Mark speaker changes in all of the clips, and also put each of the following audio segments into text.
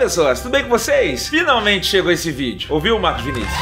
Speaker 1: pessoas, tudo bem com vocês? Finalmente chegou esse vídeo. Ouviu, Marcos Vinícius?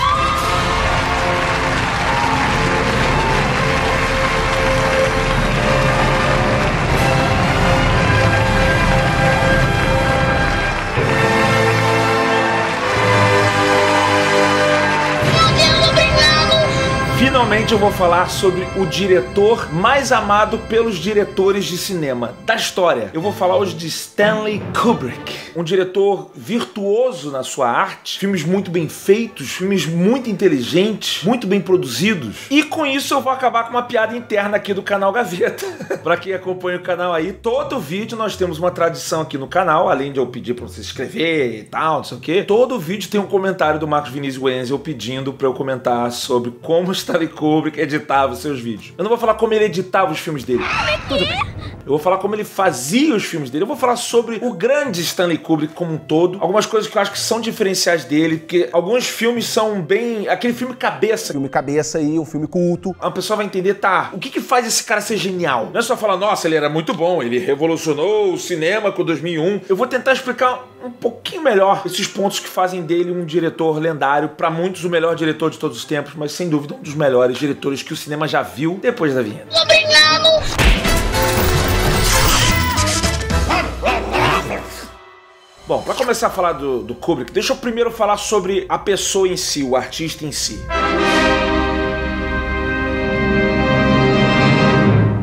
Speaker 1: Finalmente eu vou falar sobre o diretor mais amado pelos diretores de cinema da história. Eu vou falar hoje de Stanley Kubrick, um diretor virtuoso na sua arte, filmes muito bem feitos, filmes muito inteligentes, muito bem produzidos. E com isso eu vou acabar com uma piada interna aqui do canal Gaveta. Pra quem acompanha o canal aí, todo vídeo nós temos uma tradição aqui no canal, além de eu pedir pra você se inscrever e tal, não sei o quê. Todo vídeo tem um comentário do Marcos Vinícius Wenzel pedindo pra eu comentar sobre como Stanley Kubrick editava os seus vídeos. Eu não vou falar como ele editava os filmes dele. Tudo bem. Eu vou falar como ele fazia os filmes dele. Eu vou falar sobre o grande Stanley Kubrick como um todo. Algumas coisas que eu acho que são diferenciais dele, porque alguns filmes são bem... aquele filme cabeça.
Speaker 2: Filme cabeça aí, um filme culto.
Speaker 1: A pessoa vai entender, tá, o que faz esse cara ser genial? Não é só falar, nossa, ele era muito bom, ele revolucionou o cinema com 2001. Eu vou tentar explicar um pouquinho melhor esses pontos que fazem dele um diretor lendário, pra muitos o melhor diretor de todos os tempos, mas sem dúvida um dos melhores diretores que o cinema já viu depois da vinheta. Bom, pra começar a falar do Kubrick, deixa eu primeiro falar sobre a pessoa em si, o artista em si.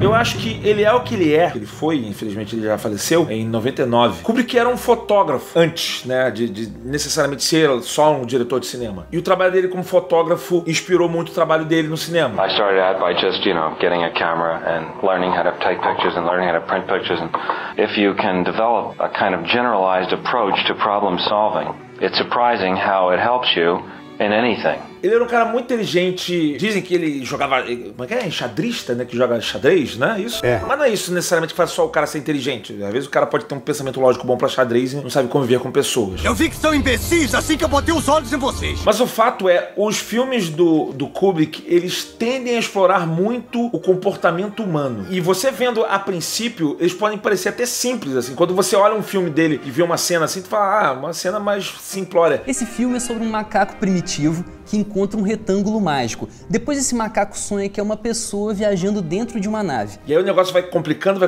Speaker 1: Eu acho que ele é o que ele é. Ele foi, infelizmente ele já faleceu, em 99. Kubrick era um fotógrafo antes, né, de necessariamente ser só um diretor de cinema. E o trabalho dele como fotógrafo inspirou muito o trabalho dele no cinema.
Speaker 3: I started out by just, getting a camera and learning how to take pictures and learning how to print pictures. And if you can develop a kind of generalized approach to problem solving, it's surprising how it helps you in anything.
Speaker 1: Ele era um cara muito inteligente. Dizem que ele jogava... como é que é? Enxadrista, né? Que joga xadrez, né? Isso?
Speaker 2: É.
Speaker 1: Mas não é isso necessariamente que faz só o cara ser inteligente. Às vezes o cara pode ter um pensamento lógico bom pra xadrez e não sabe conviver com pessoas.
Speaker 4: Eu vi que são imbecis assim que eu botei os olhos em vocês.
Speaker 1: Mas o fato é, os filmes do Kubrick, eles tendem a explorar muito o comportamento humano. E você vendo a princípio, eles podem parecer até simples, assim. Quando você olha um filme dele e vê uma cena assim, tu fala, uma cena mais simplória.
Speaker 5: Esse filme é sobre um macaco primitivo que encontra um retângulo mágico. Depois esse macaco sonha que é uma pessoa viajando dentro de uma nave.
Speaker 1: E aí o negócio vai complicando,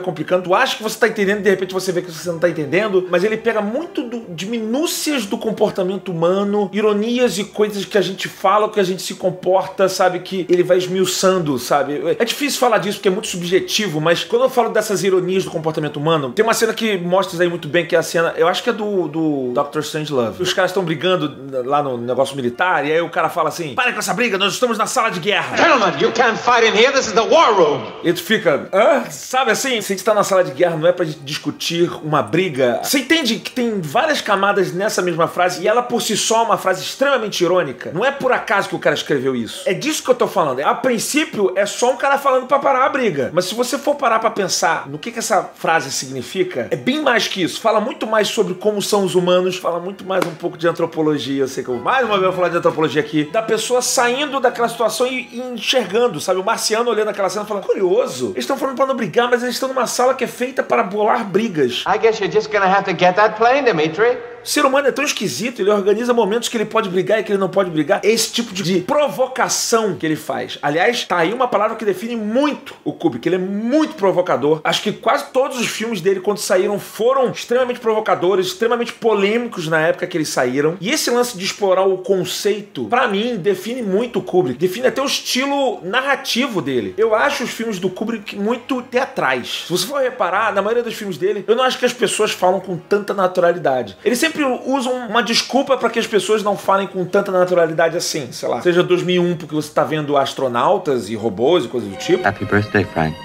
Speaker 1: tu acha que você tá entendendo, de repente você vê que você não tá entendendo, mas ele pega muito de minúcias do comportamento humano, ironias e coisas que a gente fala, que a gente se comporta, sabe, que ele vai esmiuçando, sabe. É difícil falar disso porque é muito subjetivo, mas quando eu falo dessas ironias do comportamento humano, tem uma cena que mostra isso aí muito bem, que é a cena, eu acho que é do Dr. Strangelove. Os caras estão brigando lá no negócio militar, e aí o cara fala assim, para com essa briga, nós estamos na sala de guerra.
Speaker 6: Gentlemen, you can't fight in here, this is the war room.
Speaker 1: E tu fica, sabe assim? Se a gente tá na sala de guerra, não é pra gente discutir uma briga. Você entende que tem várias camadas nessa mesma frase, e ela por si só é uma frase extremamente irônica. Não é por acaso que o cara escreveu isso. É disso que eu tô falando. A princípio, é só um cara falando pra parar a briga. Mas se você for parar pra pensar no que essa frase significa, é bem mais que isso. Fala muito mais sobre como são os humanos, fala muito mais um pouco de antropologia. Eu sei que eu mais uma vez vou falar de antropologia aqui. Da pessoa saindo daquela situação e enxergando, sabe? O marciano olhando aquela cena e falando, curioso, eles estão falando pra não brigar, mas eles estão numa sala que é feita para bolar brigas.
Speaker 6: I guess you're just gonna have to get that plane, Dimitri.
Speaker 1: O ser humano é tão esquisito, ele organiza momentos que ele pode brigar e que ele não pode brigar. É esse tipo de provocação que ele faz. Aliás, tá aí uma palavra que define muito o Kubrick. Ele é muito provocador. Acho que quase todos os filmes dele, quando saíram, foram extremamente provocadores, extremamente polêmicos na época que eles saíram. E esse lance de explorar o conceito, pra mim, define muito o Kubrick. Define até o estilo narrativo dele. Eu acho os filmes do Kubrick muito teatrais. Se você for reparar, na maioria dos filmes dele, eu não acho que as pessoas falam com tanta naturalidade. Ele sempre usam uma desculpa para que as pessoas não falem com tanta naturalidade assim, sei lá. Seja 2001 porque você tá vendo astronautas e robôs e coisas do tipo.
Speaker 3: Happy birthday, Frank.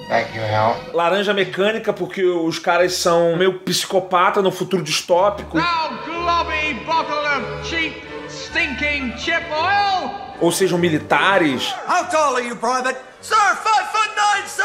Speaker 6: Thank you, Hal.
Speaker 1: Laranja Mecânica porque os caras são meio psicopata no futuro distópico.
Speaker 7: Now, globby bottle of cheap, stinking chip oil!
Speaker 1: Ou sejam militares.
Speaker 4: How tall are you, Private? Sir, 5'9", sir!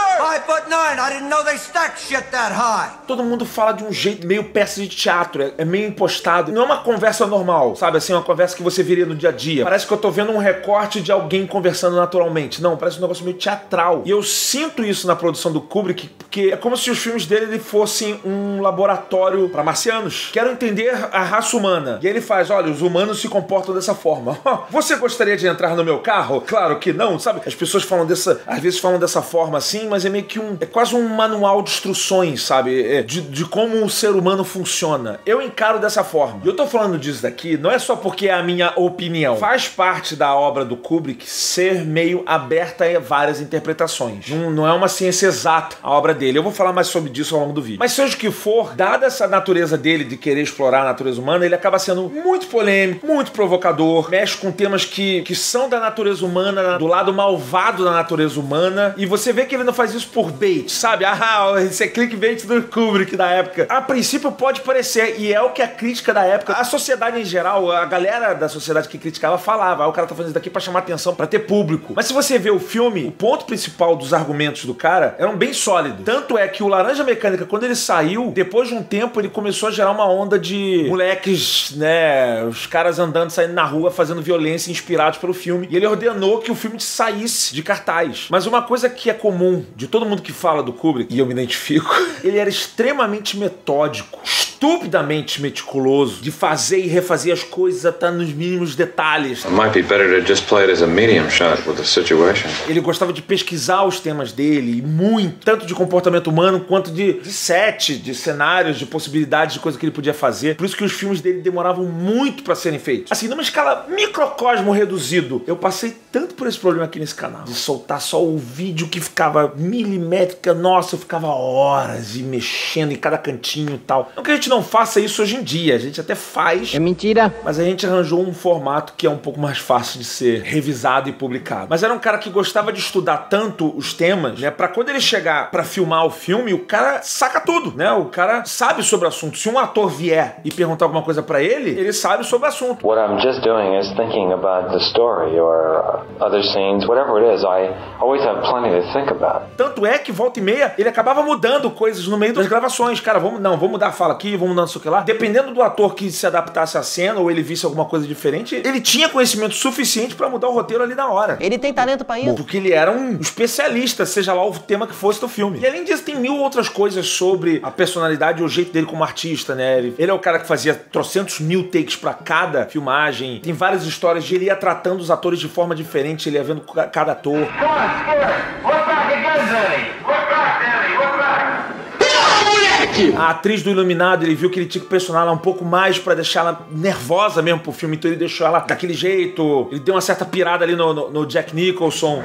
Speaker 4: 5'9". I didn't know they stacked shit that high.
Speaker 1: Todo mundo fala de um jeito meio peça de teatro, é meio impostado. Não é uma conversa normal, sabe? Assim, uma conversa que você veria no dia a dia. Parece que eu tô vendo um recorte de alguém conversando naturalmente. Não, parece um negócio meio teatral. E eu sinto isso na produção do Kubrick, porque é como se os filmes dele fossem um laboratório para marcianos. Quero entender a raça humana. E ele faz, olha, os humanos se comportam dessa forma. Você gostaria de entrar no meu carro? Claro que não, sabe? As pessoas falam às vezes falam dessa forma assim, mas é meio que é quase um manual de instruções, sabe? De como o ser humano funciona. Eu encaro dessa forma. E eu tô falando disso daqui, não é só porque é a minha opinião. Faz parte da obra do Kubrick ser meio aberta a várias interpretações. Não é uma ciência exata a obra dele. Eu vou falar mais sobre isso ao longo do vídeo. Mas seja o que for, dada essa natureza dele de querer explorar a natureza humana, ele acaba sendo muito polêmico, muito provocador, mexe com temas que são da natureza humana, do lado malvado da natureza humana, e você vê que ele não faz isso por bait, sabe? Esse é clickbait do Kubrick da época. A princípio pode parecer, e é o que a crítica da época, a sociedade em geral, a galera da sociedade que criticava falava, o cara tá fazendo isso daqui pra chamar atenção, pra ter público. Mas se você vê o filme, o ponto principal dos argumentos do cara eram bem sólidos. Tanto é que o Laranja Mecânica, quando ele saiu, depois de um tempo, ele começou a gerar uma onda de moleques, né, os caras andando, saindo na rua, fazendo violência, inspirados pelo filme. E ele ordenou que o filme saísse de cartaz. Mas uma coisa que é comum de todo mundo que fala do Kubrick, e eu me identifico, ele era extremamente metódico, estupidamente meticuloso, de fazer e refazer as coisas até nos mínimos detalhes.
Speaker 3: It might be better to just play it as a medium shot with the situation.
Speaker 1: Ele gostava de pesquisar os temas dele, muito, tanto de comportamento humano quanto de set, de cenários, de possibilidades de coisa que ele podia fazer. Por isso que os filmes dele demoravam muito pra serem feitos. Assim, numa escala microcosmo reduzido. Eu passei tanto por esse problema aqui nesse canal, de soltar só o vídeo que ficava milimétrica, nossa, eu ficava horas e mexendo em cada cantinho e tal. Não que a gente não faça isso hoje em dia, a gente até faz.
Speaker 8: É mentira.
Speaker 1: Mas a gente arranjou um formato que é um pouco mais fácil de ser revisado e publicado. Mas era um cara que gostava de estudar tanto os temas, né, pra quando ele chegar pra filmar o filme, o cara saca tudo, né? O cara sabe sobre o assunto. Se um ator vier e perguntar alguma coisa pra ele sabe sobre o assunto.
Speaker 3: What I'm just doing is thinking about the story or other scenes, whatever it is. I always have plenty to think about.
Speaker 1: Tanto é que volta e meia ele acabava mudando coisas no meio das gravações. Cara, vamos mudar a fala aqui, vamos mudar não sei o que lá. Dependendo do ator que se adaptasse à cena ou ele visse alguma coisa diferente, ele tinha conhecimento suficiente pra mudar o roteiro ali na hora.
Speaker 8: Ele tem talento pra isso.
Speaker 1: Porque ele era um especialista, seja lá o tema que fosse do filme. E além disso, tem mil outras coisas sobre a personalidade e o jeito dele como artista, né? Ele é o cara que fazia trocentos mil takes pra cada filmagem. Tem várias histórias de ele ia tratando os atores de forma diferente, ele ia vendo cada ator. A atriz do Iluminado, ele viu que ele tinha que pressionar ela um pouco mais pra deixar ela nervosa mesmo pro filme, então ele deixou ela daquele jeito. Ele deu uma certa pirada ali no Jack Nicholson.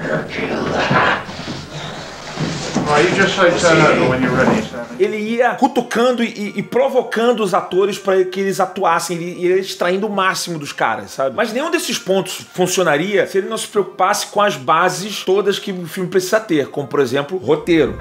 Speaker 1: Ele ia cutucando e provocando os atores para que eles atuassem, ele ia extraindo o máximo dos caras, sabe? Mas nenhum desses pontos funcionaria se ele não se preocupasse com as bases todas que o filme precisa ter, como por exemplo, roteiro.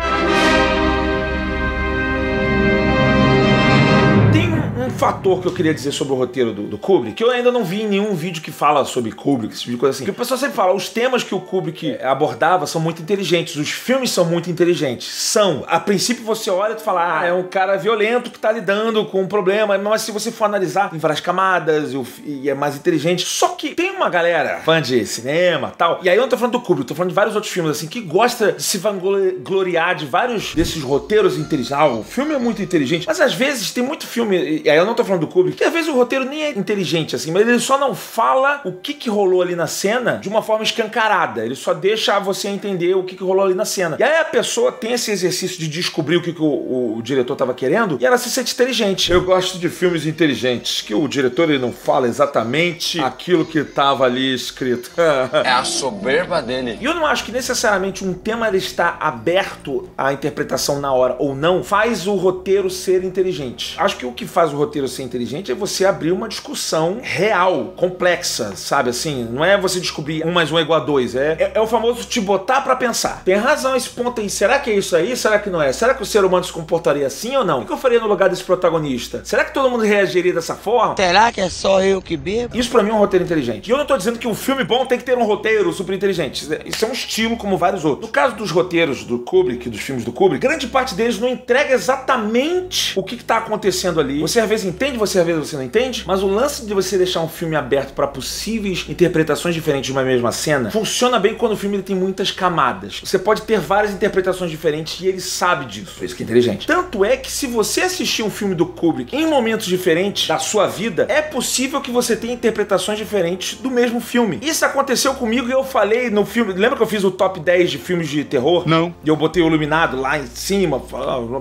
Speaker 1: Fator que eu queria dizer sobre o roteiro do Kubrick, que eu ainda não vi em nenhum vídeo que fala sobre Kubrick, esse tipo de coisa assim. Porque o pessoal sempre fala, os temas que o Kubrick abordava são muito inteligentes, os filmes são muito inteligentes. São. A princípio você olha e fala, é um cara violento que tá lidando com um problema, mas se você for analisar, tem várias camadas e é mais inteligente. Só que tem uma galera fã de cinema e tal, e aí eu não tô falando do Kubrick, tô falando de vários outros filmes assim, que gosta de se vangloriar de vários desses roteiros inteligentes. O filme é muito inteligente, mas às vezes tem muito filme, e aí eu não tô falando do Kubrick, que às vezes o roteiro nem é inteligente assim, mas ele só não fala o que rolou ali na cena de uma forma escancarada, ele só deixa você entender o que rolou ali na cena. E aí a pessoa tem esse exercício de descobrir o que o diretor tava querendo e ela se sente inteligente. Eu gosto de filmes inteligentes, que o diretor ele não fala exatamente aquilo que tava ali escrito.
Speaker 9: É a soberba dele.
Speaker 1: E eu não acho que necessariamente um tema ele está aberto à interpretação na hora ou não, faz o roteiro ser inteligente. Acho que o que faz o roteiro roteiro ser inteligente é você abrir uma discussão real, complexa, sabe assim? Não é você descobrir 1 mais 1 é igual a 2. É o famoso te botar pra pensar. Tem razão esse ponto aí. Será que é isso aí? Será que não é? Será que o ser humano se comportaria assim ou não? O que eu faria no lugar desse protagonista? Será que todo mundo reagiria dessa forma?
Speaker 8: Será que é só eu que bebo?
Speaker 1: Isso pra mim é um roteiro inteligente. E eu não tô dizendo que um filme bom tem que ter um roteiro super inteligente. Isso é um estilo como vários outros. No caso dos roteiros do Kubrick, dos filmes do Kubrick, grande parte deles não entrega exatamente o que tá acontecendo ali. Você às vezes entende, você às vezes você não entende, mas o lance de você deixar um filme aberto pra possíveis interpretações diferentes de uma mesma cena funciona bem quando o filme ele tem muitas camadas. Você pode ter várias interpretações diferentes e ele sabe disso. Por isso que é inteligente. Tanto é que se você assistir um filme do Kubrick em momentos diferentes da sua vida, é possível que você tenha interpretações diferentes do mesmo filme. Isso aconteceu comigo e eu falei no filme... Lembra que eu fiz o top 10 de filmes de terror?
Speaker 2: Não.
Speaker 1: E eu botei o Iluminado lá em cima,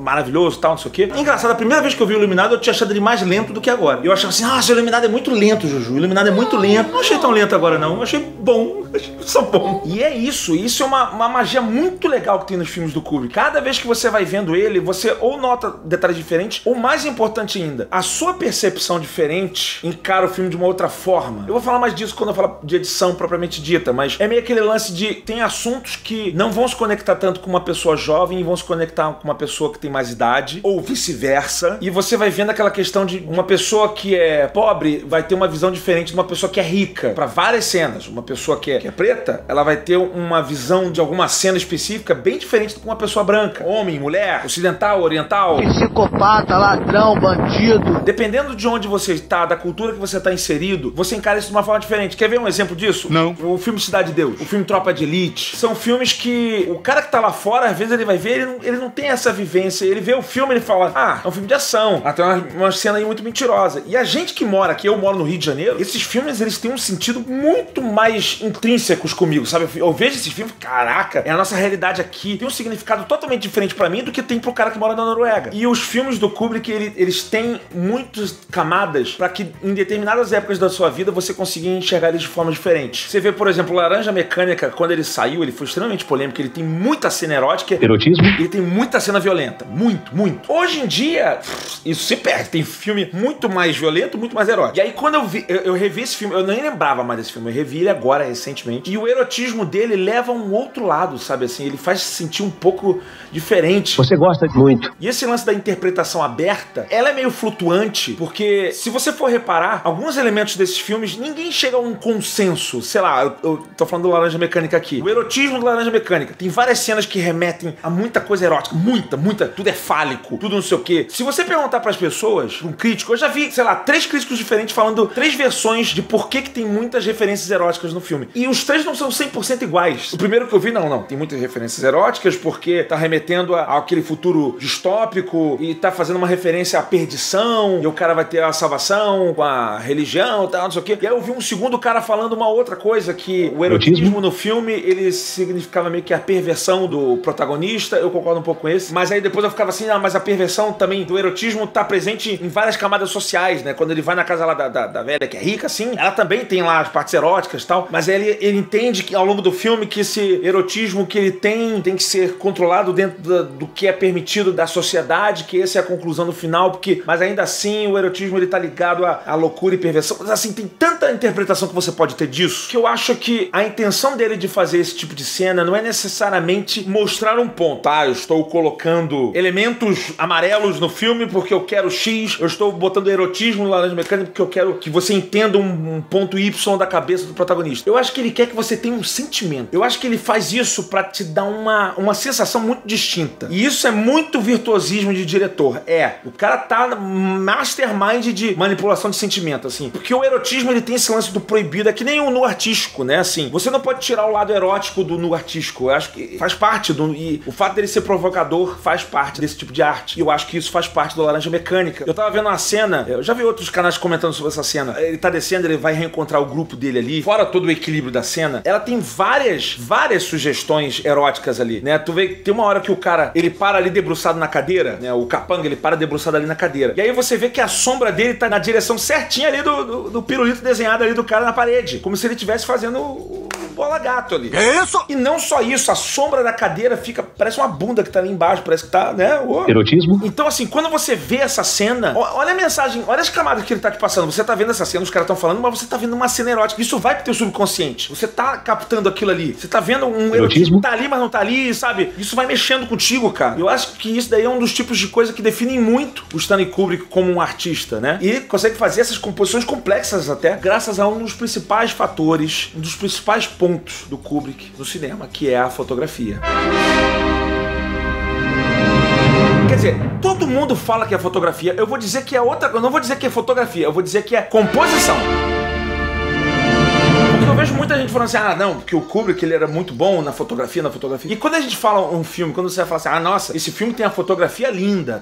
Speaker 1: maravilhoso e tal, não sei o quê. Engraçado, a primeira vez que eu vi o Iluminado, eu tinha achado ele mais lento do que agora. Eu achava assim, seu Iluminado é muito lento, Juju. O Iluminado é muito lento. Não achei tão lento agora, não. Eu achei bom. Achei só bom. E é isso. Isso é uma magia muito legal que tem nos filmes do Kubrick. Cada vez que você vai vendo ele, você ou nota detalhes diferentes, ou mais importante ainda, a sua percepção diferente encara o filme de uma outra forma. Eu vou falar mais disso quando eu falar de edição propriamente dita, mas é meio aquele lance de tem assuntos que não vão se conectar tanto com uma pessoa jovem e vão se conectar com uma pessoa que tem mais idade, ou vice-versa, e você vai vendo aquela questão de uma pessoa que é pobre vai ter uma visão diferente de uma pessoa que é rica, para várias cenas. Uma pessoa que é preta, ela vai ter uma visão de alguma cena específica bem diferente de uma pessoa branca, homem, mulher, ocidental, oriental.
Speaker 8: Psicopata, ladrão, bandido.
Speaker 1: Dependendo de onde você está, da cultura que você está inserido, você encara isso de uma forma diferente. Quer ver um exemplo disso?
Speaker 2: Não.
Speaker 1: O filme Cidade de Deus, o filme Tropa de Elite. São filmes que o cara que tá lá fora, às vezes ele vai ver, ele não tem essa vivência. Ele vê o filme e ele fala, é um filme de ação. Até uma cena aí muito mentirosa. E a gente que mora aqui, eu moro no Rio de Janeiro, esses filmes, eles têm um sentido muito mais intrínsecos comigo, sabe? Eu vejo esses filmes, caraca, é a nossa realidade aqui. Tem um significado totalmente diferente pra mim do que tem pro cara que mora na Noruega. E os filmes do Kubrick, eles têm muitas camadas pra que em determinadas épocas da sua vida você consiga enxergar eles de forma diferente. Você vê, por exemplo, Laranja Mecânica, quando ele saiu, ele foi extremamente polêmico, ele tem muita cena erótica.
Speaker 2: Erotismo?
Speaker 1: Ele tem muita cena violenta. Muito, muito. Hoje em dia, isso se perde. Tem filme muito mais violento, muito mais erótico. E aí, quando eu revi esse filme, eu nem lembrava mais desse filme, eu revi ele agora, recentemente, e o erotismo dele leva a um outro lado, sabe assim? Ele faz se sentir um pouco diferente.
Speaker 2: Você gosta muito.
Speaker 1: E esse lance da interpretação aberta, ela é meio flutuante, porque se você for reparar, alguns elementos desses filmes, ninguém chega a um consenso. Sei lá, eu tô falando do Laranja Mecânica aqui. O erotismo do Laranja Mecânica. Tem várias cenas que remetem a muita coisa erótica. Muita. Tudo é fálico. Tudo não sei o quê. Se você perguntar pras pessoas, um crítico, eu já vi, sei lá, 3 críticos diferentes falando 3 versões de por que tem muitas referências eróticas no filme. E os 3 não são 100% iguais. O primeiro que eu vi, não. Tem muitas referências eróticas porque tá remetendo àquele futuro distópico e tá fazendo uma referência à perdição e o cara vai ter a salvação com a religião e tal, não sei o quê. E aí eu vi um segundo cara falando uma outra coisa, que o erotismo no filme, ele significava meio que a perversão do protagonista. Eu concordo um pouco com esse. Mas aí depois eu ficava assim, mas a perversão também do erotismo tá presente em várias camadas sociais, né? Quando ele vai na casa lá da velha que é rica, assim, ela também tem lá as partes eróticas e tal, mas ele entende que ao longo do filme que esse erotismo que ele tem que ser controlado dentro do que é permitido da sociedade, que essa é a conclusão no final, mas ainda assim o erotismo ele tá ligado à loucura e perversão. Mas assim, tem tanta interpretação que você pode ter disso, que eu acho que a intenção dele de fazer esse tipo de cena não é necessariamente mostrar um ponto. Eu estou colocando elementos amarelos no filme porque eu quero X, eu estou botando erotismo no Laranja Mecânica porque eu quero que você entenda um ponto Y da cabeça do protagonista. Eu acho que ele quer que você tenha um sentimento. Eu acho que ele faz isso pra te dar uma sensação muito distinta. E isso é muito virtuosismo de diretor. O cara tá mastermind de manipulação de sentimento, assim. Porque o erotismo, ele tem esse lance do proibido, é que nem o nu artístico, né, assim. Você não pode tirar o lado erótico do nu artístico. Eu acho que faz parte e o fato dele ser provocador faz parte desse tipo de arte. E eu acho que isso faz parte do Laranja Mecânica. Eu tava vendo uma cena, eu já vi outros canais comentando sobre essa cena. Ele tá descendo, ele vai reencontrar o grupo dele ali, fora todo o equilíbrio da cena. Ela tem várias sugestões eróticas ali, né? Tu vê, tem uma hora que o cara, ele para ali debruçado na cadeira, né? O capanga, ele para debruçado ali na cadeira. E aí você vê que a sombra dele tá na direção certinha ali do pirulito desenhado ali do cara na parede. Como se ele estivesse fazendo bola gato ali.
Speaker 4: É isso?
Speaker 1: E não só isso, a sombra da cadeira fica, parece uma bunda que tá ali embaixo, parece que tá, né?
Speaker 10: Erotismo.
Speaker 1: Então assim, quando você vê essa cena, olha a mensagem, olha as camadas que ele tá te passando. Você tá vendo essa cena, os caras estão falando, mas você tá vendo uma cena erótica. Isso vai pro teu subconsciente. Você tá captando aquilo ali. Você tá vendo um erotismo que tá ali, mas não tá ali, sabe? Isso vai mexendo contigo, cara. Eu acho que isso daí é um dos tipos de coisa que definem muito o Stanley Kubrick como um artista, né? E ele consegue fazer essas composições complexas até, graças a um dos principais fatores, um dos principais pontos do Kubrick no cinema, que é a fotografia. Quer dizer, todo mundo fala que é fotografia. Eu vou dizer que é outra. Eu não vou dizer que é fotografia, eu vou dizer que é composição. Porque eu vejo muita gente falando assim, ah, não, porque o Kubrick ele era muito bom na fotografia. E quando a gente fala um filme, quando você vai falar assim, ah, nossa, esse filme tem a fotografia linda.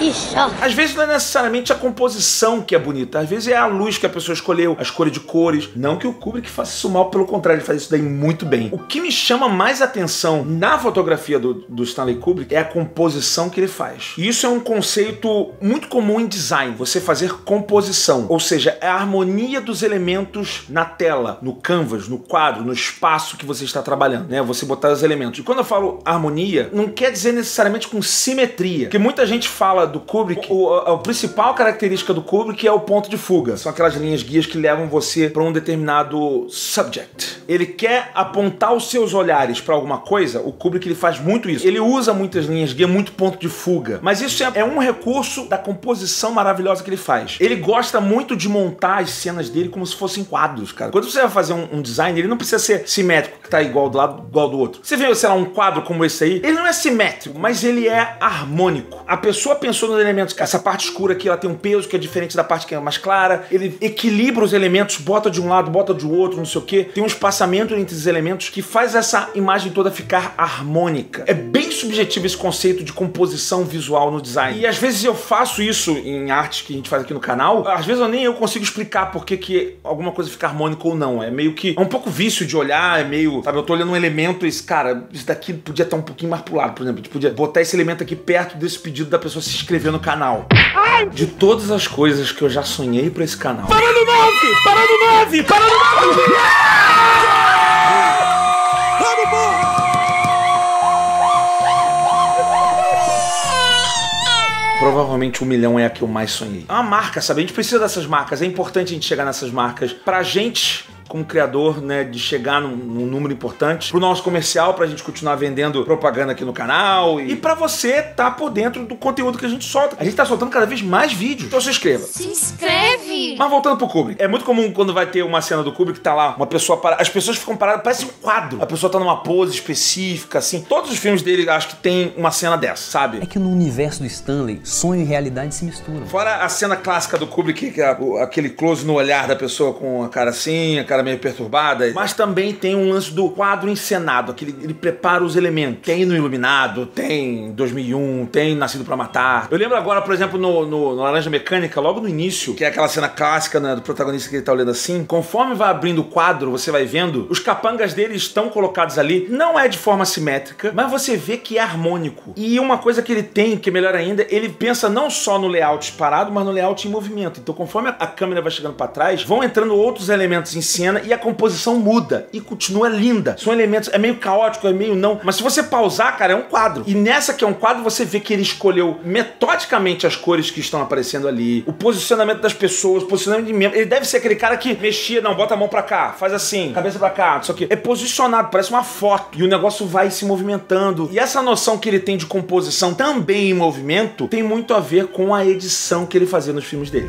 Speaker 1: Às vezes não é necessariamente a composição que é bonita, às vezes é a luz que a pessoa escolheu, a escolha de cores. Não que o Kubrick faça isso mal, pelo contrário, ele faz isso daí muito bem. O que me chama mais atenção na fotografia do Stanley Kubrick é a composição que ele faz. E isso é um conceito muito comum em design, você fazer composição, ou seja, é a harmonia dos elementos na tela, no canvas, no quadro, no espaço que você está trabalhando, né? Você botar os elementos. E quando eu falo harmonia, não quer dizer necessariamente com simetria, porque muita gente fala do Kubrick, a principal característica do Kubrick é o ponto de fuga. São aquelas linhas guias que levam você para um determinado subject. Ele quer apontar os seus olhares para alguma coisa. O Kubrick ele faz muito isso. Ele usa muitas linhas guias, muito ponto de fuga. Mas isso é um recurso da composição maravilhosa que ele faz. Ele gosta muito de montar as cenas dele como se fossem quadros, cara. Quando você vai fazer um design, ele não precisa ser simétrico, que tá igual do lado, igual do outro. Você vê, sei lá, um quadro como esse aí, ele não é simétrico, mas ele é harmônico. A pessoa pensou nos elementos, essa parte escura aqui, ela tem um peso que é diferente da parte que é mais clara, ele equilibra os elementos, bota de um lado, bota do outro, não sei o quê. Tem um espaçamento entre os elementos que faz essa imagem toda ficar harmônica. É bem subjetivo esse conceito de composição visual no design. E às vezes eu faço isso em artes que a gente faz aqui no canal, às vezes nem eu consigo explicar por que alguma coisa fica harmônica ou não. É meio que, é um pouco vício de olhar, é meio, sabe, eu tô olhando um elemento e esse, cara, isso daqui podia estar um pouquinho mais pro lado, por exemplo, a gente podia botar esse elemento aqui perto desse pedido da pessoa se inscrever no canal. De todas as coisas que eu já sonhei pra esse canal. Para no 9! Para no 9! Para no 9! Provavelmente 1 milhão é a que eu mais sonhei. É uma marca, sabe? A gente precisa dessas marcas. É importante a gente chegar nessas marcas pra gente, como criador, né, de chegar num número importante, pro nosso comercial, pra gente continuar vendendo propaganda aqui no canal e pra você tá por dentro do conteúdo que a gente solta. A gente tá soltando cada vez mais vídeos, então se inscreva.
Speaker 11: Se inscreve!
Speaker 1: Mas voltando pro Kubrick, é muito comum quando vai ter uma cena do Kubrick, tá lá uma pessoa parada, as pessoas ficam paradas, parece um quadro. A pessoa tá numa pose específica, assim. Todos os filmes dele, acho que tem uma cena dessa, sabe?
Speaker 5: É que no universo do Stanley, sonho e realidade se misturam.
Speaker 1: Fora a cena clássica do Kubrick, que é aquele close no olhar da pessoa com a cara assim, a cara meio perturbada, mas também tem um lance do quadro encenado, ele prepara os elementos. Tem no Iluminado, tem 2001, tem Nascido pra Matar. Eu lembro agora, por exemplo, no Laranja Mecânica, logo no início, que é aquela cena clássica, né, do protagonista que ele tá olhando assim, conforme vai abrindo o quadro, você vai vendo, os capangas dele estão colocados ali, não é de forma simétrica, mas você vê que é harmônico. E uma coisa que ele tem, que é melhor ainda, ele pensa não só no layout parado, mas no layout em movimento. Então, conforme a câmera vai chegando pra trás, vão entrando outros elementos em cena e a composição muda e continua linda. São elementos, é meio caótico, é meio não, mas se você pausar, cara, é um quadro. E nessa que é um quadro, você vê que ele escolheu metodicamente as cores que estão aparecendo ali, o posicionamento das pessoas, o posicionamento de membros. Ele deve ser aquele cara que mexia, não, bota a mão pra cá, faz assim, cabeça pra cá, isso aqui. É posicionado, parece uma foto. E o negócio vai se movimentando. E essa noção que ele tem de composição também em movimento tem muito a ver com a edição que ele fazia nos filmes dele.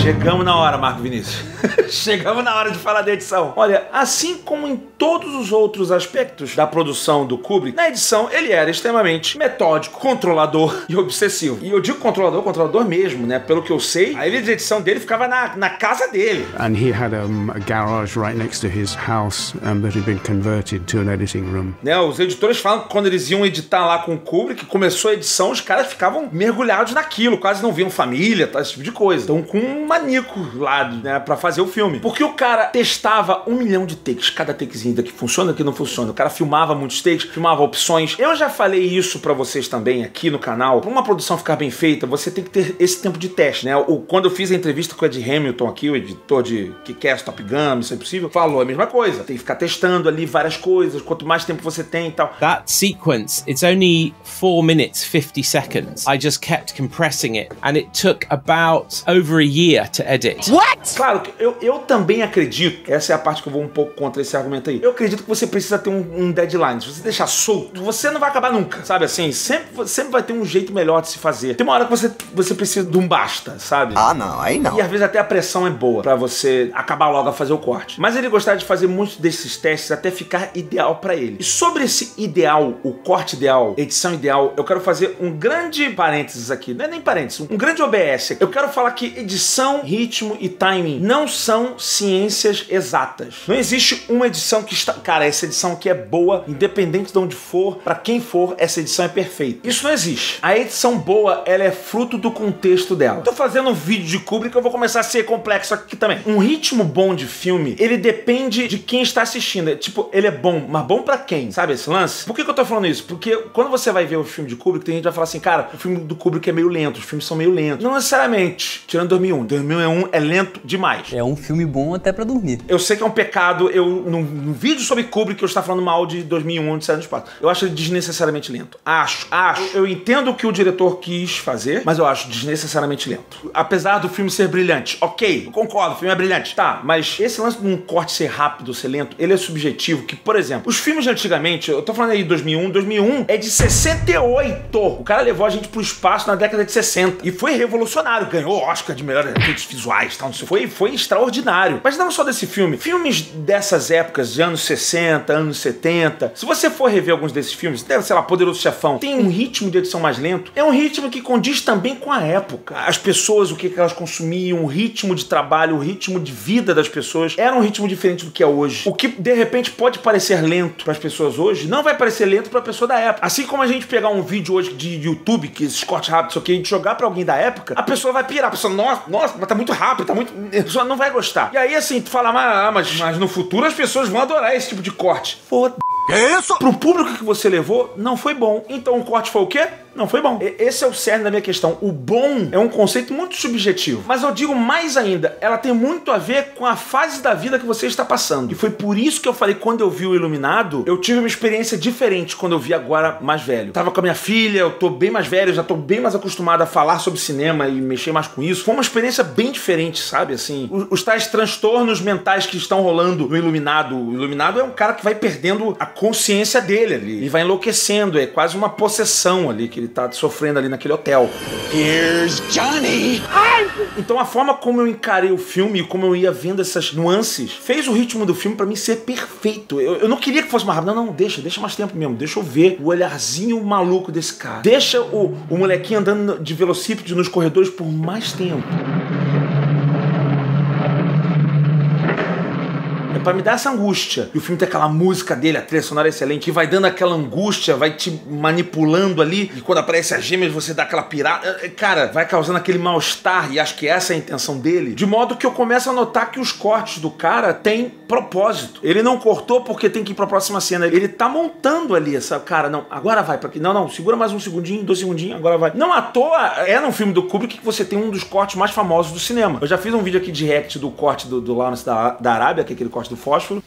Speaker 1: Chegamos na hora, Marco Vinícius. Chegamos na hora de falar da edição. Olha, assim como em todos os outros aspectos da produção do Kubrick, na edição ele era extremamente metódico, controlador e obsessivo. E eu digo controlador mesmo, né? Pelo que eu sei, a ilha de edição dele ficava na casa dele.
Speaker 12: And he had a garage right next to his house that had been converted to an editing room.
Speaker 1: Né, os editores falam que quando eles iam editar lá com o Kubrick, começou a edição, os caras ficavam mergulhados naquilo, quase não viam família, tá, esse tipo de coisa. Então com uma maníaco lá, né, pra fazer o filme. Porque o cara testava 1 milhão de takes, cada takezinho daqui funciona, daqui não funciona. O cara filmava muitos takes, filmava opções. Eu já falei isso pra vocês também aqui no canal. Pra uma produção ficar bem feita, você tem que ter esse tempo de teste, né? Quando eu fiz a entrevista com o Ed Hamilton aqui, o editor de Kick-Ass, Top Gun, Missão Impossível, falou a mesma coisa. Tem que ficar testando ali várias coisas, quanto mais tempo você tem e tal.
Speaker 10: That sequence, it's only 4 minutes 50 seconds. I just kept compressing it and it took about over a year to edit.
Speaker 1: What? Claro, eu também acredito, essa é a parte que eu vou um pouco contra esse argumento aí. Eu acredito que você precisa ter um deadline. Se você deixar solto, você não vai acabar nunca, sabe assim? Sempre vai ter um jeito melhor de se fazer. Tem uma hora que você precisa de um basta, sabe?
Speaker 8: Ah, não, aí não.
Speaker 1: E às vezes até a pressão é boa pra você acabar logo a fazer o corte. Mas ele gostava de fazer muitos desses testes até ficar ideal pra ele. E sobre esse ideal, o corte ideal, edição ideal, eu quero fazer um grande parênteses aqui. Não é nem parênteses, um grande OBS. Eu quero falar que edição, ritmo e timing não são ciências exatas. Não existe uma edição que está... Cara, essa edição aqui é boa, independente de onde for, pra quem for, essa edição é perfeita. Isso não existe. A edição boa, ela é fruto do contexto dela. Tô fazendo um vídeo de Kubrick, eu vou começar a ser complexo aqui também. Um ritmo bom de filme, ele depende de quem está assistindo. Tipo, ele é bom, mas bom pra quem? Sabe esse lance? Por que eu tô falando isso? Porque quando você vai ver o filme de Kubrick, tem gente que vai falar assim, cara, o filme do Kubrick é meio lento, os filmes são meio lentos. Não necessariamente. Tirando 2001. 2001 é lento demais.
Speaker 5: É um filme bom até pra dormir.
Speaker 1: Eu sei que é um pecado, num vídeo sobre Kubrick, eu estou falando mal de 2001, Odisseia no Espaço. Eu acho ele desnecessariamente lento. Acho. Eu entendo o que o diretor quis fazer, mas eu acho desnecessariamente lento. Apesar do filme ser brilhante. Ok, eu concordo, o filme é brilhante. Tá, mas esse lance de um corte ser rápido, ser lento, ele é subjetivo, que, por exemplo, os filmes de antigamente, eu tô falando aí de 2001 é de 68. O cara levou a gente pro espaço na década de 60 e foi revolucionário, ganhou Oscar de melhores efeitos visuais, tal, não sei. Foi extraordinário. Mas não só desse filme, filmes dessas épocas, de anos 60, anos 70, se você for rever alguns desses filmes, sei lá, Poderoso Chefão, tem um ritmo de edição mais lento, é um ritmo que condiz também com a época. As pessoas, o que elas consumiam, o ritmo de trabalho, o ritmo de vida das pessoas, era um ritmo diferente do que é hoje. O que, de repente, pode parecer lento para as pessoas hoje, não vai parecer lento para a pessoa da época. Assim como a gente pegar um vídeo hoje de YouTube, que esses cortes rápidos, isso aqui, a gente jogar para alguém da época, a pessoa vai pirar, a pessoa, nossa, mas tá muito rápido, a pessoa não vai gostar. E aí, assim, tu fala, mas no futuro as pessoas vão adorar esse tipo de corte. Foda.
Speaker 8: Que isso?
Speaker 1: Pro público que você levou, não foi bom. Então o corte foi o quê? Não foi bom. Esse é o cerne da minha questão. O bom é um conceito muito subjetivo. Mas eu digo mais ainda, ela tem muito a ver com a fase da vida que você está passando. E foi por isso que eu falei, quando eu vi o Iluminado, eu tive uma experiência diferente quando eu vi agora mais velho. Tava com a minha filha, eu tô bem mais velho, já tô bem mais acostumado a falar sobre cinema e mexer mais com isso. Foi uma experiência bem diferente, sabe? Assim, os tais transtornos mentais que estão rolando no Iluminado. O Iluminado é um cara que vai perdendo a consciência dele ali. Ele vai enlouquecendo, é quase uma possessão ali que ele tá sofrendo ali naquele hotel.
Speaker 8: Here's Johnny!
Speaker 1: Então a forma como eu encarei o filme e como eu ia vendo essas nuances fez o ritmo do filme pra mim ser perfeito. Eu não queria que fosse mais rápido. Não, deixa mais tempo mesmo. Deixa eu ver o olharzinho maluco desse cara. Deixa o molequinho andando de velocípede nos corredores por mais tempo. Pra me dar essa angústia. E o filme tem aquela música dele, a trilha sonora é excelente, que vai dando aquela angústia, vai te manipulando ali, e quando aparece as gêmeas você dá aquela pirada. Cara, vai causando aquele mal-estar, e acho que essa é a intenção dele. De modo que eu começo a notar que os cortes do cara têm propósito. Ele não cortou porque tem que ir pra próxima cena. Ele tá montando ali essa... Cara, não, agora vai pra aqui. Não, segura mais um segundinho, 2 segundinhos, agora vai. Não à toa, é num filme do Kubrick que você tem um dos cortes mais famosos do cinema. Eu já fiz um vídeo aqui de react do corte do Lawrence da Arábia, que é aquele corte do fósforo.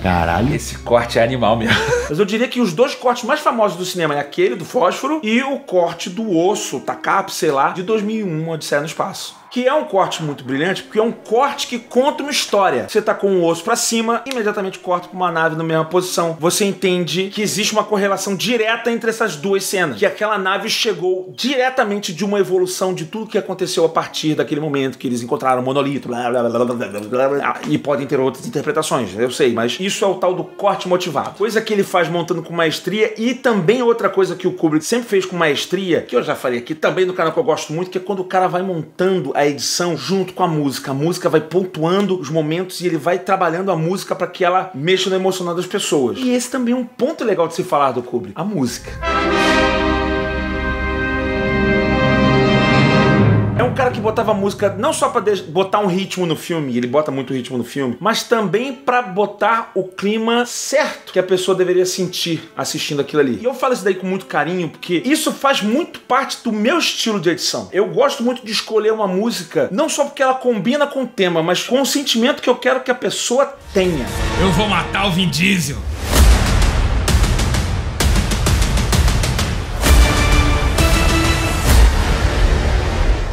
Speaker 11: Caralho. Esse corte é animal mesmo.
Speaker 1: Mas eu diria que os 2 cortes mais famosos do cinema é aquele do fósforo e o corte do osso, Takap, sei lá, de 2001, Odisseia no Espaço. Que é um corte muito brilhante, porque é um corte que conta uma história. Você tá com o osso pra cima, imediatamente corta pra uma nave na mesma posição. Você entende que existe uma correlação direta entre essas 2 cenas. Que aquela nave chegou diretamente de uma evolução de tudo que aconteceu a partir daquele momento que eles encontraram o monolito, blá, blá, blá, blá, blá, blá, blá. E podem ter outras interpretações, eu sei, mas isso é o tal do corte motivado. Coisa que ele faz montando com maestria, e também outra coisa que o Kubrick sempre fez com maestria, que eu já falei aqui também no canal que eu gosto muito, que é quando o cara vai montando a edição junto com a música. A música vai pontuando os momentos e ele vai trabalhando a música para que ela mexa no emocional das pessoas. E esse também é um ponto legal de se falar do Kubrick, a música. É um cara que botava música não só pra botar um ritmo no filme, ele bota muito ritmo no filme, mas também pra botar o clima certo que a pessoa deveria sentir assistindo aquilo ali. E eu falo isso daí com muito carinho, porque isso faz muito parte do meu estilo de edição. Eu gosto muito de escolher uma música, não só porque ela combina com o tema, mas com o sentimento que eu quero que a pessoa tenha.
Speaker 13: Eu vou matar o Vin Diesel.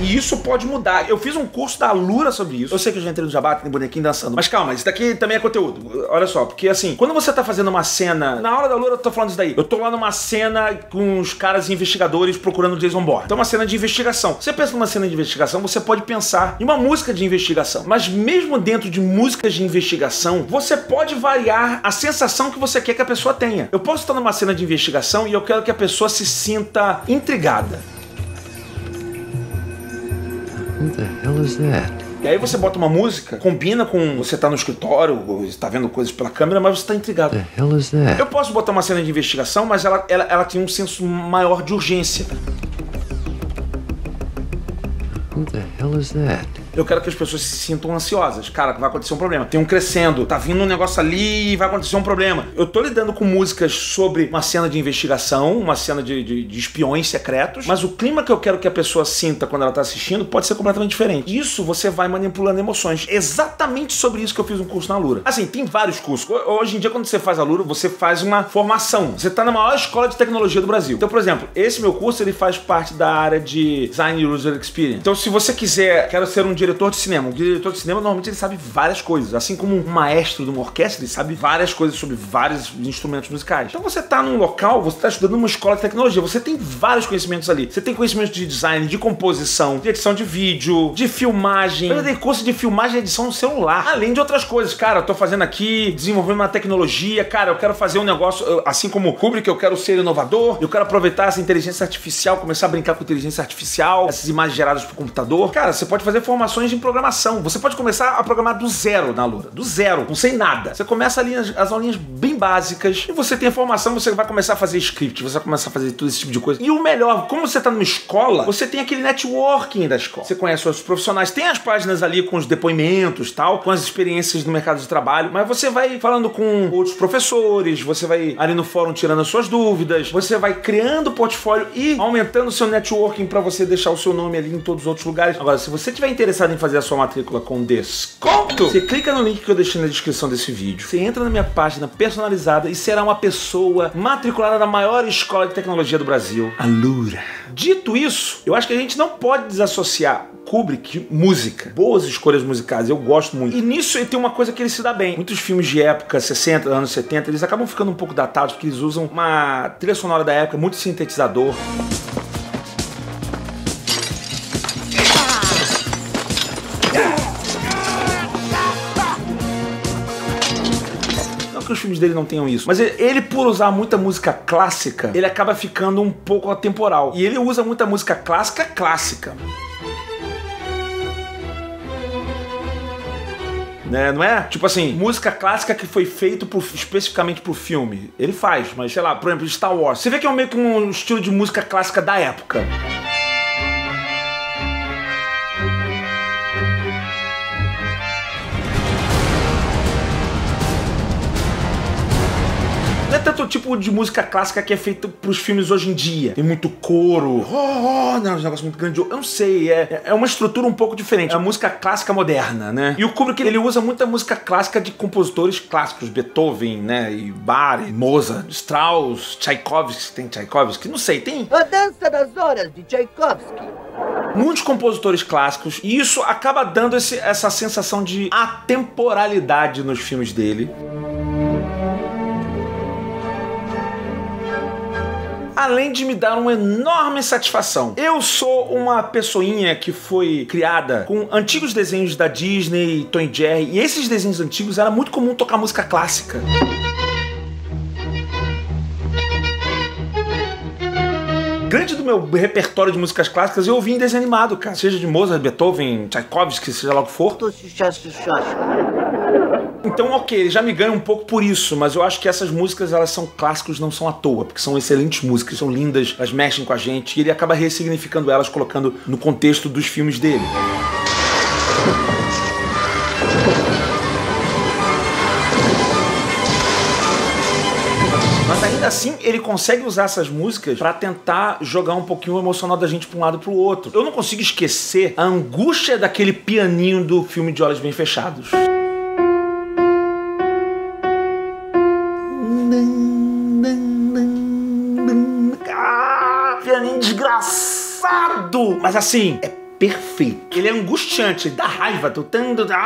Speaker 1: E isso pode mudar. Eu fiz um curso da Alura sobre isso. Eu sei que eu já entrei no jabá, tem bonequinho dançando. Mas calma, isso daqui também é conteúdo. Olha só, porque assim, quando você tá fazendo uma cena... Na hora da Alura eu tô falando isso daí. Eu tô lá numa cena com os caras investigadores procurando o Jason Bourne. Então é uma cena de investigação. Você pensa numa cena de investigação, você pode pensar em uma música de investigação. Mas mesmo dentro de músicas de investigação, você pode variar a sensação que você quer que a pessoa tenha. Eu posso estar numa cena de investigação e eu quero que a pessoa se sinta intrigada.
Speaker 14: Who the hell is that?
Speaker 1: E aí você bota uma música, combina com você tá no escritório, você tá vendo coisas pela câmera, mas você tá intrigado.
Speaker 14: The hell is that?
Speaker 1: Eu posso botar uma cena de investigação, mas ela tem um senso maior de urgência.
Speaker 14: Who the hell is that?
Speaker 1: Eu quero que as pessoas se sintam ansiosas. Cara, vai acontecer um problema. Tem um crescendo, tá vindo um negócio ali e vai acontecer um problema. Eu tô lidando com músicas sobre uma cena de investigação, uma cena de espiões secretos, mas o clima que eu quero que a pessoa sinta quando ela tá assistindo pode ser completamente diferente. Isso você vai manipulando emoções. Exatamente sobre isso que eu fiz um curso na Alura. Assim, tem vários cursos. Hoje em dia, quando você faz a Alura, você faz uma formação. Você tá na maior escola de tecnologia do Brasil. Então, por exemplo, esse meu curso, ele faz parte da área de Design User Experience. Então, se você quiser, quero ser um diretor de cinema. Um diretor de cinema, normalmente, ele sabe várias coisas. Assim como um maestro de uma orquestra, ele sabe várias coisas sobre vários instrumentos musicais. Então, você tá num local, você tá estudando numa escola de tecnologia, você tem vários conhecimentos ali. Você tem conhecimentos de design, de composição, de edição de vídeo, de filmagem. Eu dei curso de filmagem e edição no celular. Além de outras coisas. Cara, eu tô fazendo aqui, desenvolvendo uma tecnologia. Cara, eu quero fazer um negócio, assim como o Kubrick, eu quero ser inovador. Eu quero aproveitar essa inteligência artificial, começar a brincar com inteligência artificial, essas imagens geradas por computador. Cara, você pode fazer formações em programação. Você pode começar a programar do zero na Alura. Do zero, não sei nada. Você começa ali as aulinhas bem básicas e você tem a formação, você vai começar a fazer script, você vai começar a fazer todo esse tipo de coisa. E o melhor, como você tá numa escola, você tem aquele networking da escola. Você conhece outros profissionais, tem as páginas ali com os depoimentos e tal, com as experiências no mercado de trabalho, mas você vai falando com outros professores, você vai ali no fórum tirando as suas dúvidas, você vai criando portfólio e aumentando o seu networking pra você deixar o seu nome ali em todos os outros lugares. Agora, se você estiver interessado em fazer a sua matrícula com desconto, você clica no link que eu deixei na descrição desse vídeo, você entra na minha página personalizada e será uma pessoa matriculada na maior escola de tecnologia do Brasil, Alura. Dito isso, eu acho que a gente não pode desassociar Kubrick de música. Boas escolhas musicais, eu gosto muito. E nisso ele tem uma coisa que ele se dá bem. Muitos filmes de época, 60, anos 70, eles acabam ficando um pouco datados porque eles usam uma trilha sonora da época, muito sintetizador. Que os filmes dele não tenham isso, mas ele por usar muita música clássica, ele acaba ficando um pouco atemporal, e ele usa muita música clássica, né? Não é? Tipo assim, música clássica que foi feito especificamente pro filme. Ele faz, mas sei lá, por exemplo, Star Wars. Você vê que é meio que um estilo de música clássica da época. Não é tanto o tipo de música clássica que é feita pros filmes hoje em dia. Tem muito coro. Não, é um negócio muito grandioso. Eu não sei, é uma estrutura um pouco diferente. É uma música clássica moderna, né? E o Kubrick, ele usa muita música clássica de compositores clássicos. Beethoven, né? E Bach, Mozart, Strauss, Tchaikovsky. Tem Tchaikovsky? Não sei, tem...
Speaker 15: A Dança das Horas, de Tchaikovsky.
Speaker 1: Muitos compositores clássicos. E isso acaba dando essa sensação de atemporalidade nos filmes dele. Além de me dar uma enorme satisfação. Eu sou uma pessoinha que foi criada com antigos desenhos da Disney, Tom e Jerry, e esses desenhos antigos era muito comum tocar música clássica. Grande do meu repertório de músicas clássicas eu ouvi em desenho animado, cara. Seja de Mozart, Beethoven, Tchaikovsky, seja lá o que for. Então, ok, ele já me ganha um pouco por isso, mas eu acho que essas músicas, elas são clássicos, não são à toa, porque são excelentes músicas, são lindas, elas mexem com a gente, e ele acaba ressignificando elas, colocando no contexto dos filmes dele. Mas ainda assim, ele consegue usar essas músicas pra tentar jogar um pouquinho o emocional da gente pra um lado e pro outro. Eu não consigo esquecer a angústia daquele pianinho do filme de Olhos Bem Fechados. Pianinho desgraçado! Mas assim, é perfeito. Ele é angustiante, ele dá raiva.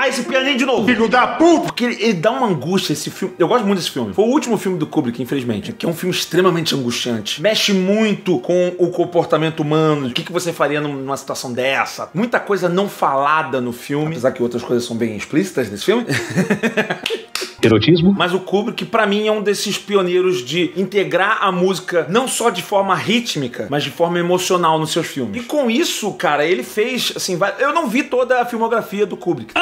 Speaker 1: Esse pianinho de novo. Filho da puta! Porque ele dá uma angústia, esse filme. Eu gosto muito desse filme. Foi o último filme do Kubrick, infelizmente. Que é um filme extremamente angustiante. Mexe muito com o comportamento humano. O que você faria numa situação dessa? Muita coisa não falada no filme. Apesar que outras coisas são bem explícitas nesse filme.
Speaker 16: Erotismo.
Speaker 1: Mas o Kubrick, pra mim, é um desses pioneiros de integrar a música não só de forma rítmica, mas de forma emocional nos seus filmes. E com isso, cara, ele fez, assim, eu não vi toda a filmografia do Kubrick.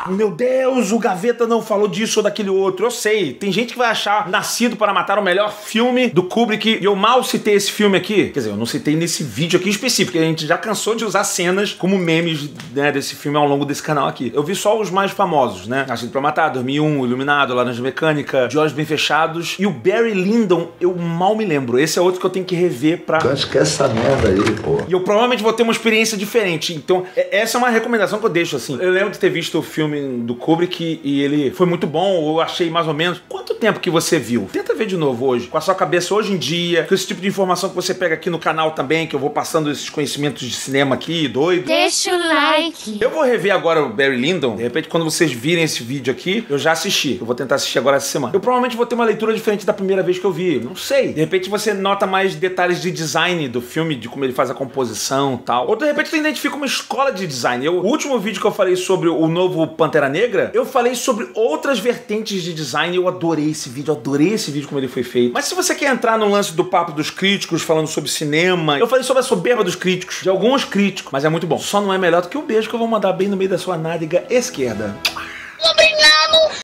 Speaker 1: Meu Deus, o Gaveta não falou disso ou daquele outro. Eu sei, tem gente que vai achar Nascido para Matar o melhor filme do Kubrick, e eu mal citei esse filme aqui. Quer dizer, eu não citei nesse vídeo aqui específico, a gente já cansou de usar cenas como memes, né, desse filme ao longo desse canal aqui. Eu vi só os mais famosos, né? Nascido para Matar, 2001, Iluminado, Laranja Mecânica, De Olhos Bem Fechados, e o Barry Lyndon, eu mal me lembro. Esse é outro que eu tenho que rever pra...
Speaker 17: Eu acho que é essa merda aí, pô.
Speaker 1: E eu provavelmente vou ter uma experiência diferente. Então, essa é uma recomendação que eu deixo, assim. Eu lembro de ter visto o filme do Kubrick e ele foi muito bom, eu achei mais ou menos. Quanto tempo que você viu? Tenta ver de novo hoje, com a sua cabeça hoje em dia, com esse tipo de informação que você pega aqui no canal também, que eu vou passando esses conhecimentos de cinema aqui, doido.
Speaker 18: Deixa o like.
Speaker 1: Eu vou rever agora o Barry Lyndon. De repente, quando vocês virem esse vídeo aqui, eu já assisti. Eu vou tentar assistir agora essa semana. Eu provavelmente vou ter uma leitura diferente da primeira vez que eu vi. Não sei. De repente você nota mais detalhes de design do filme, de como ele faz a composição e tal. Ou de repente você identifica uma escola de design. O último vídeo que eu falei sobre o novo Pantera Negra, eu falei sobre outras vertentes de design. Eu adorei esse vídeo como ele foi feito. Mas se você quer entrar no lance do papo dos críticos, falando sobre cinema, eu falei sobre a soberba dos críticos, de alguns críticos, mas é muito bom. Só não é melhor do que o beijo que eu vou mandar bem no meio da sua nádega esquerda.